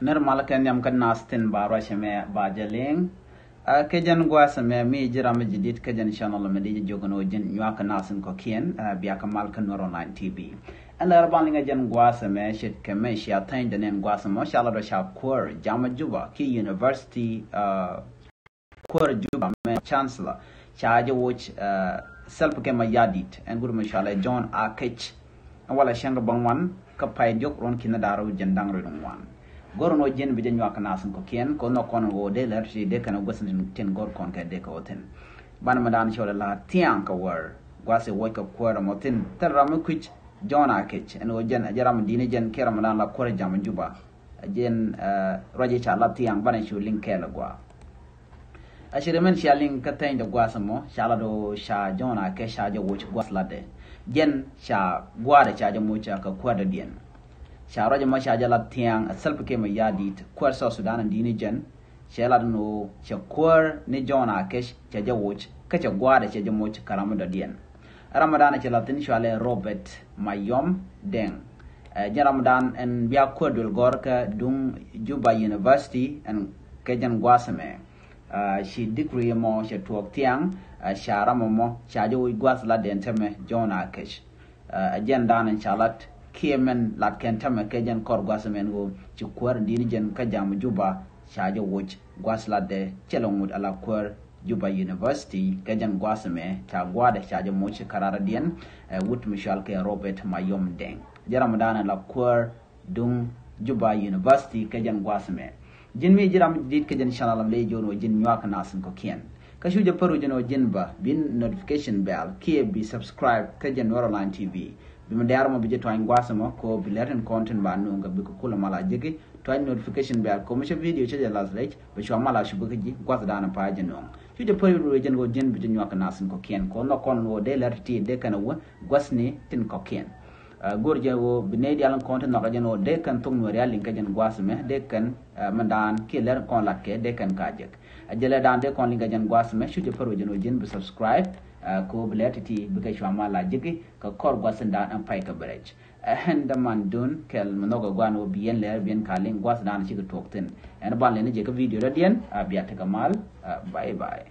Normal kan yam kan nastin barwa shame bajaling kejan gwa same mi jira mi jidit kejan channel me di jogono jin nyak nasin ko kien biya kamal kan online tv and arban linga jan gwa same shit keme sha tain den gwa same shala do sha kur jama juba ki university kur juba me chancellor chaje which self kema yadit and guru mashallah John Akech wala shanga bangwan ka pay jok ron kinadaro jendang ron wan Gorono jen bijan yak nasin ko kien ko no kon go de ler de kana gosin tin gor kon ka de ko ten ban madan shola la tiang ka war gwase wo ka kwara motin tarram kuch Jona Akech en o jen ajaram dine jen kera madan la kore jam juba jen roje cha la tiang ban shu link kela gwa ashire men sha link ka tan de gwasa mo sha la do sha Jona Akech sha je wo gwas la de jen sha gwa de cha je mo cha ka kwada dien Sharaja mashaja la tiang self came a yadit kwar so Sudan and dini jen shela no shakwar ni Jona Akech chaja watch kacha gwada chaja moch karamuda dien Ramadan chala tin shwale Robert Mayom Deng Ramadan en biya kwadul gorka dung Juba University and kejan gwasame she degree mo she tuok tiang shara mo chaja wi gwasla den teme Jona Akech agenda and chalat Kiemen lat kentama kejan kor gwasamen go ci kwar dini jen ka jam juba shaje woch gwasla de chelongud ala kwar Juba University kejan gwasame ta gwada shaje moch karara dien wut Michel ke Robert Mayom Deng jaram dana la kwar dung Juba University kejan gwasame jin mi jiram dit kejan shanalam le jono jin nyak nasin ko kien kashuja paru jeno jinba bin notification bell kie bi subscribe kejan online tv bima diarmo bije to ay gwasama ko bileten content ba no nga bi ko kula mala jege to ay notification bell ko meshe video che las like be shwa mala shu bugi gwasa dana page no fi de pori ro jen go jen bije nyoka nasin ko ken ko no kon wo de lerti de kana wo gwasni tin ko ken gorje wo binedi alan content no ga jen wo de kan tung no real link jen gwasame de kan mandan ki ler kon lakke de kan kajek ajele dan de kon linga jen gwasame shu de pori jen wo jen bi subscribe ko biletiti bika shwama la jigi ka kor gwasanda an pay ka bridge henda man dun kel mnogo gwano bien ler bien kalin gwasanda an shi ka tokten en ban le ne je ka video radien biya ta kamal bye bye